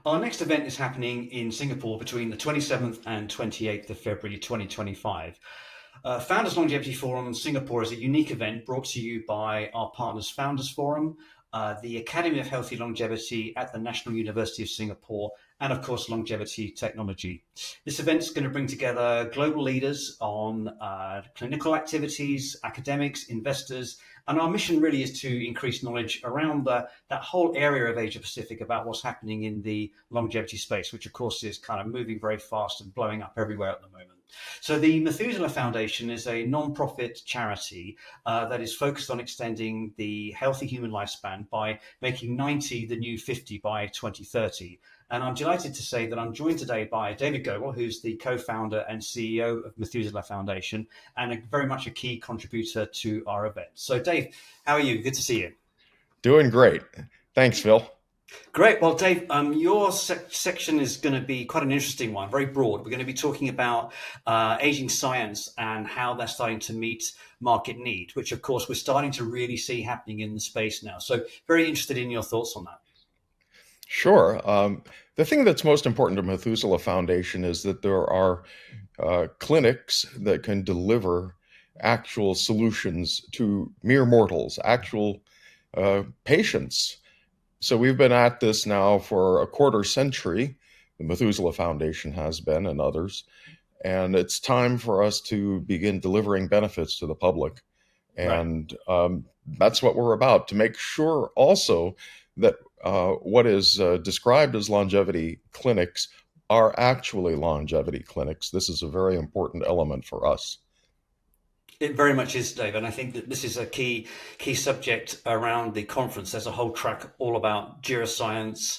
Our next event is happening in Singapore between the 27th and 28th of February 2025. Founders Longevity Forum Singapore is a unique event brought to you by our partners Founders Forum, the Academy of Healthy Longevity at the National University of Singapore, and of course, Longevity.Technology. This event is going to bring together global leaders on clinical activities, academics, investors, and our mission really is to increase knowledge around that whole area of Asia Pacific about what's happening in the longevity space, which of course is kind of moving very fast and blowing up everywhere at the moment. So the Methuselah Foundation is a non-profit charity that is focused on extending the healthy human lifespan by making 90 the new 50 by 2030. And I'm delighted to say that I'm joined today by David Gobel, who's the co-founder and CEO of Methuselah Foundation and very much a key contributor to our event. So Dave, how are you? Good to see you. Doing great. Thanks, Phil. Great. Well, Dave, your section is going to be quite an interesting one, very broad. We're going to be talking about aging science and how they're starting to meet market need, which, of course, we're starting to really see happening in the space now. So very interested in your thoughts on that. Sure. The thing that's most important to Methuselah Foundation is that there are clinics that can deliver actual solutions to mere mortals, actual patients. So we've been at this now for a quarter century. The Methuselah Foundation has been, and others. And it's time for us to begin delivering benefits to the public. Right. And that's what we're about, to make sure also that what is described as longevity clinics are actually longevity clinics. This is a very important element for us. It very much is, Dave, and I think that this is a key subject around the conference. There's a whole track all about geroscience,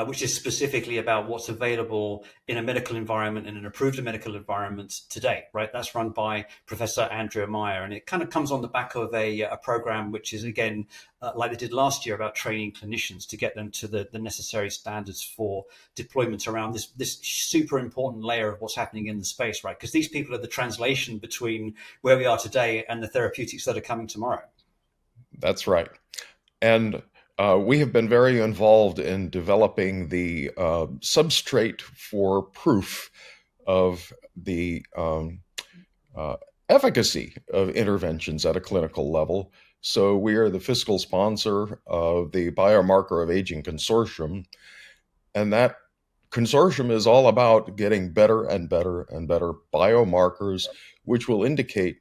which is specifically about what's available in a medical environment and an approved medical environment today. Right, that's run by Professor Andrea Meyer, and it kind of comes on the back of a program which is again like they did last year about training clinicians to get them to the necessary standards for deployment around this super important layer of what's happening in the space. Right, because these people are the translation between where we are today and the therapeutics that are coming tomorrow. That's right. And we have been very involved in developing the substrate for proof of the efficacy of interventions at a clinical level. So we are the fiscal sponsor of the Biomarker of Aging Consortium, and that consortium is all about getting better and better and better biomarkers, which will indicate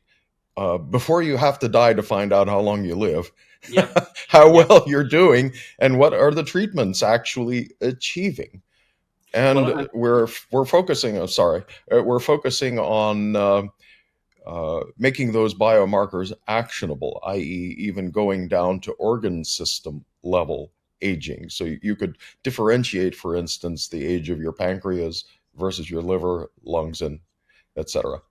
before you have to die to find out how long you live, Yep. how Yep. well you're doing, and what are the treatments actually achieving. Well, And we're focusing. Oh, sorry, we're focusing on making those biomarkers actionable, i.e., even going down to organ system level aging. So you could differentiate, for instance, the age of your pancreas versus your liver, lungs, and etc.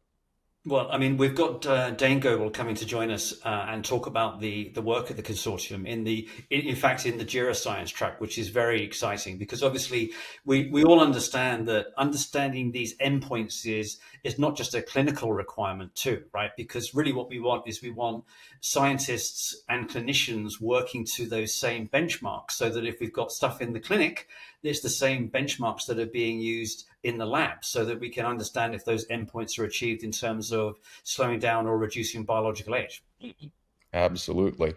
Well, I mean, we've got Dane Goebel coming to join us and talk about the work of the consortium in fact in the geroscience track, which is very exciting because obviously we all understand that understanding these endpoints is not just a clinical requirement too, right? Because really what we want scientists and clinicians working to those same benchmarks, so that if we've got stuff in the clinic, it's the same benchmarks that are being used in the lab so that we can understand if those endpoints are achieved in terms of slowing down or reducing biological age. Absolutely.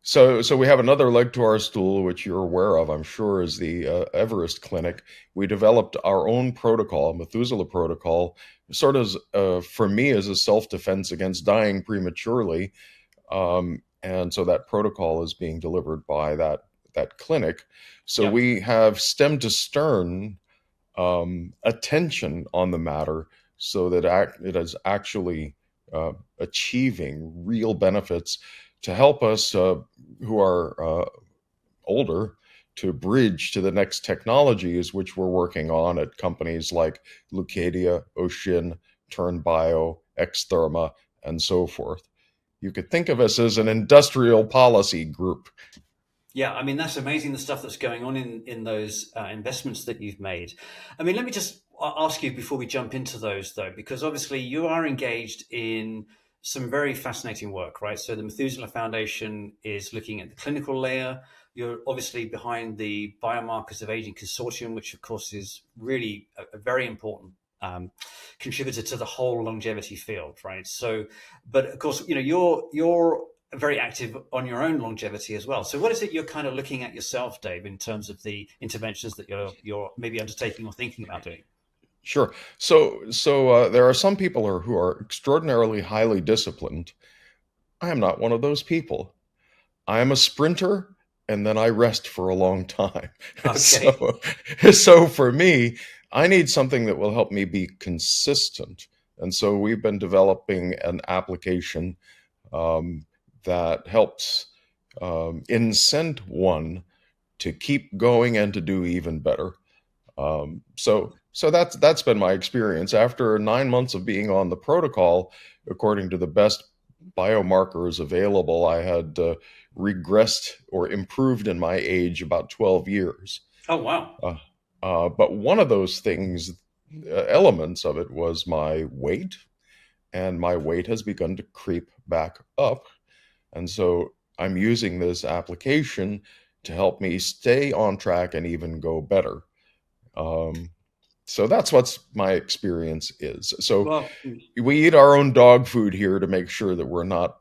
So we have another leg to our stool, which you're aware of, I'm sure, is the Everest Clinic. We developed our own protocol, Methuselah protocol, sort of for me as a self-defense against dying prematurely. And so that protocol is being delivered by that clinic. So Yep. we have stem to stern attention on the matter so that it is actually achieving real benefits to help us who are older to bridge to the next technologies, which we're working on at companies like Lucadia, Ocean, Turn Bio, Xtherma, and so forth. You could think of us as an industrial policy group. Yeah, I mean, that's amazing the stuff that's going on in those investments that you've made. I mean, let me just ask you before we jump into those, though, because obviously you are engaged in some very fascinating work, right? So the Methuselah Foundation is looking at the clinical layer. You're obviously behind the Biomarkers of Aging Consortium, which of course is really a very important um, contributor to the whole longevity field, right? So, but of course, you're very active on your own longevity as well. So, what is it you're kind of looking at yourself, Dave, in terms of the interventions that you're maybe undertaking or thinking about doing? Sure. There are some people who are extraordinarily highly disciplined. I am not one of those people. I am a sprinter and then I rest for a long time. Okay. So, so for me, I need something that will help me be consistent. And so we've been developing an application um, that helps incent one to keep going and to do even better. So that's been my experience. After 9 months of being on the protocol, according to the best biomarkers available, I had regressed or improved in my age about 12 years. Oh, wow. Uh, but one of those things, elements of it, was my weight, and my weight has begun to creep back up. And so I'm using this application to help me stay on track and even go better. Um, so that's what's my experience is. So Well, we eat our own dog food here to make sure that we're not,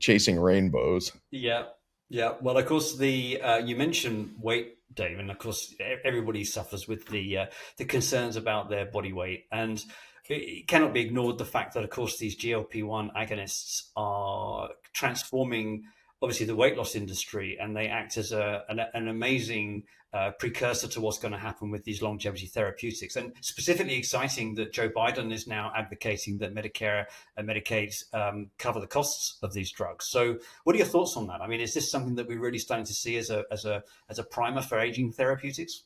chasing rainbows. yeah, yeah. Well, of course, the you mentioned weight, Dave, and of course, everybody suffers with the concerns about their body weight, and it cannot be ignored the fact that, of course, these GLP-1 agonists are transforming, obviously, the weight loss industry, and they act as an amazing precursor to what's going to happen with these longevity therapeutics. And specifically exciting that Joe Biden is now advocating that Medicare and Medicaid cover the costs of these drugs. So, what are your thoughts on that? I mean, is this something that we're really starting to see as a primer for aging therapeutics?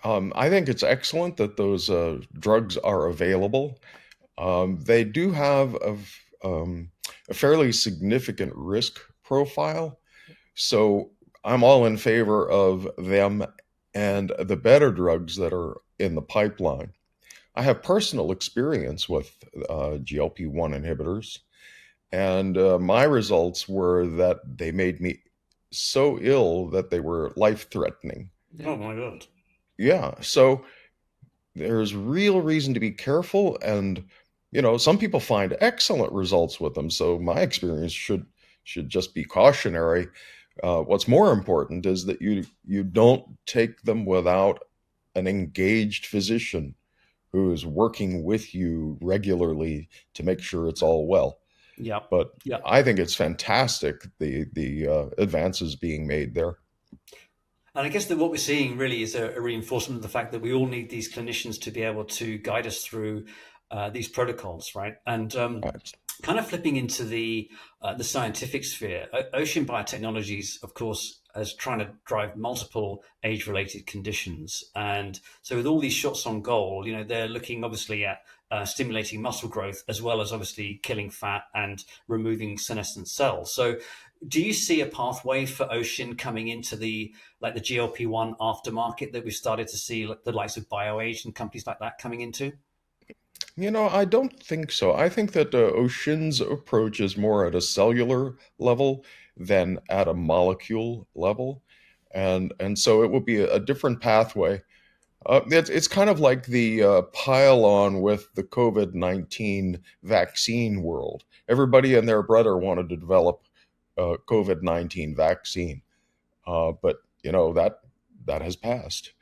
I think it's excellent that those drugs are available. They do have a fairly significant risk profile. So I'm all in favor of them and the better drugs that are in the pipeline. I have personal experience with GLP-1 inhibitors, and my results were that they made me so ill that they were life-threatening. Oh my god! Yeah, so there's real reason to be careful, and some people find excellent results with them. So my experience should just be cautionary. What's more important is that you don't take them without an engaged physician who is working with you regularly to make sure it's all well. Yeah, But yeah. I think it's fantastic, the advances being made there. And I guess that what we're seeing really is a reinforcement of the fact that we all need these clinicians to be able to guide us through these protocols, right? And Right. kind of flipping into the scientific sphere, Ocean Biotechnologies, of course, is trying to drive multiple age-related conditions, and so with all these shots on goal, they're looking obviously at stimulating muscle growth as well as obviously killing fat and removing senescent cells. So, do you see a pathway for Ocean coming into the GLP-1 aftermarket that we've started to see, like the likes of BioAge and companies like that coming into? I don't think so. I think that Ocean's approach is more at a cellular level than at a molecule level, and so it will be a different pathway. It's kind of like the pile on with the COVID-19 vaccine world. Everybody and their brother wanted to develop a COVID-19 vaccine, but that has passed.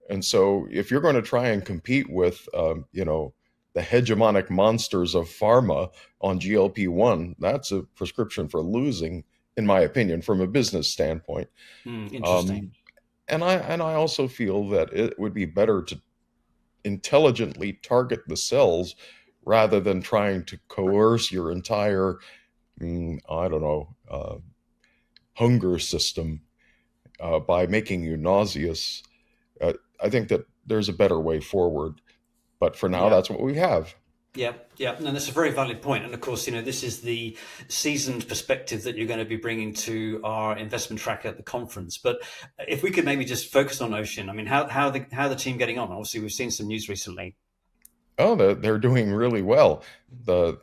And so, if you're going to try and compete with, the hegemonic monsters of pharma on GLP-1, that's a prescription for losing, in my opinion, from a business standpoint. Interesting. Um, and I also feel that it would be better to intelligently target the cells rather than trying to coerce your entire, I don't know, hunger system by making you nauseous. I think that there's a better way forward. But for now, Yeah. that's what we have. Yeah, yeah, and that's a very valid point. And of course, this is the seasoned perspective that you're going to be bringing to our investment track at the conference. But if we could maybe just focus on Ocean, I mean, how the team getting on? Obviously, we've seen some news recently. Oh, they're doing really well. The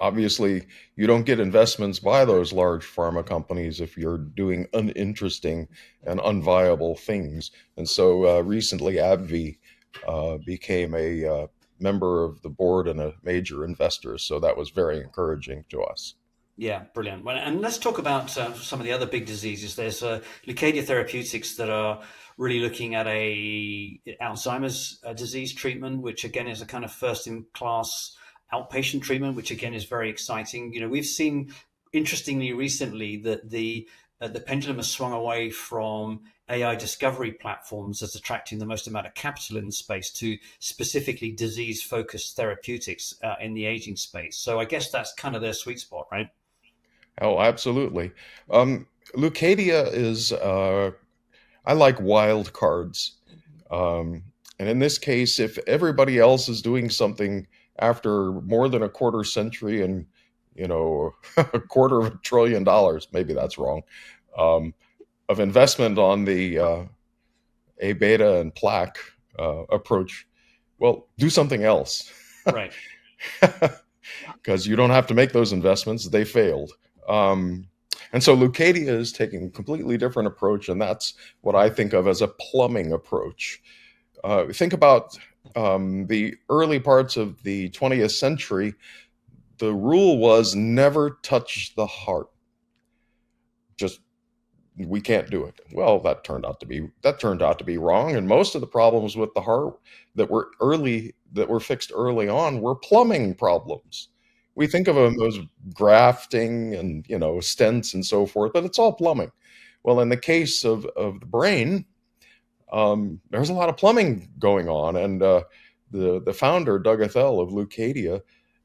Obviously, you don't get investments by those large pharma companies if you're doing uninteresting and unviable things. And so recently, AbbVie became a member of the board and a major investor. So that was very encouraging to us. Yeah, brilliant. Well, and let's talk about some of the other big diseases. There's Lucadia Therapeutics that are really looking at a Alzheimer's disease treatment, which again is a kind of first in class outpatient treatment, which again is very exciting. We've seen interestingly recently that the pendulum has swung away from AI discovery platforms as attracting the most amount of capital in the space to specifically disease focused therapeutics in the aging space. So I guess that's kind of their sweet spot, right? Oh, absolutely. Lucadia is, I like wild cards. And in this case, if everybody else is doing something after more than a quarter century and, a quarter of $1 trillion, maybe that's wrong, um, of investment on the A beta and plaque approach, well, do something else. Right. Because you don't have to make those investments. They failed. Um, and so Lucadia is taking a completely different approach, and that's what I think of as a plumbing approach. Think about the early parts of the 20th century. The rule was never touch the heart. Just we can't do it. Well, that turned out to be wrong, and most of the problems with the heart that were fixed early on were plumbing problems. We think of them as grafting and stents and so forth, but it's all plumbing. Well, in the case of the brain, there's a lot of plumbing going on, and the founder Doug Ethel of Lucadia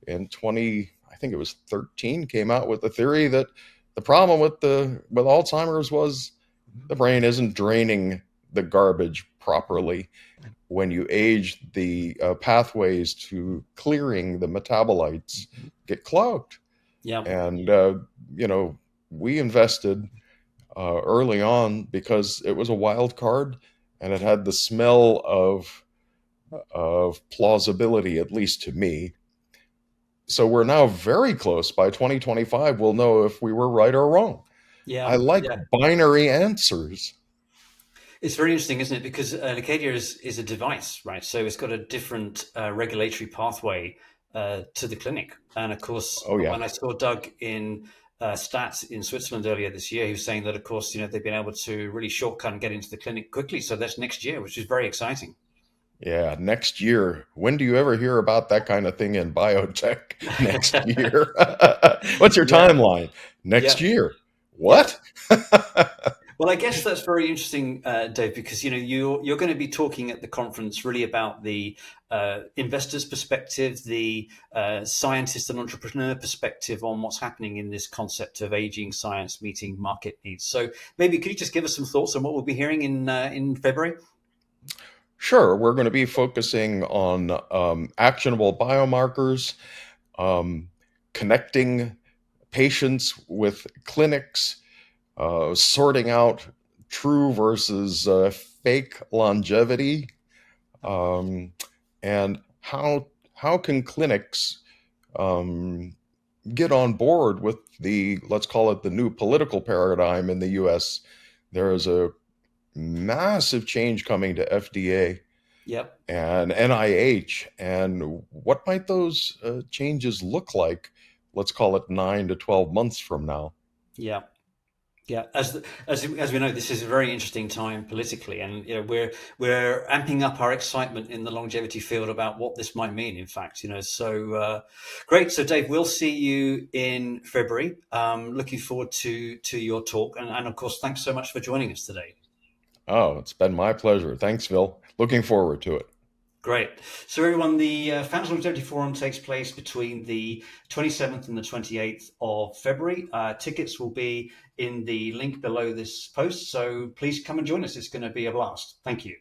in 20 I think it was 13 came out with the theory that the problem with Alzheimer's was the brain isn't draining the garbage properly. When you age, the pathways to clearing the metabolites get clogged. Yeah. And you know, we invested early on because it was a wild card and it had the smell of plausibility, at least to me. So we're now very close. By 2025, we'll know if we were right or wrong. I Yeah. like Yeah. binary answers. It's very interesting, isn't it? Because Lucadia is a device, right? So it's got a different regulatory pathway to the clinic. And of course, Oh yeah. when I saw Doug in stats in Switzerland earlier this year, he was saying that, of course, they've been able to really shortcut and get into the clinic quickly. So that's next year, which is very exciting. Yeah, next year. When do you ever hear about that kind of thing in biotech? Next year. What's your Yeah. timeline? Next Yeah. year. Yeah. What? Well, I guess that's very interesting, Dave, because you're going to be talking at the conference really about the investor's perspective, the scientist and entrepreneur perspective on what's happening in this concept of aging science meeting market needs. So maybe could you just give us some thoughts on what we'll be hearing in February? Sure, we're going to be focusing on actionable biomarkers, um, connecting patients with clinics, sorting out true versus fake longevity, um, and how can clinics um, get on board with the, let's call it, the new political paradigm in the U.S. There is a massive change coming to FDA Yep. and NIH, and what might those changes look like? Let's call it 9 to 12 months from now. Yeah. Yeah, as we know, this is a very interesting time politically, and we're amping up our excitement in the longevity field about what this might mean. In fact, so great. So, Dave, we'll see you in February. Looking forward to your talk, and of course, thanks so much for joining us today. Oh, it's been my pleasure. Thanks, Phil. Looking forward to it. Great. So, everyone, the Founders Longevity Forum takes place between the 27th and the 28th of February. Tickets will be in the link below this post. So, please come and join us. It's going to be a blast. Thank you.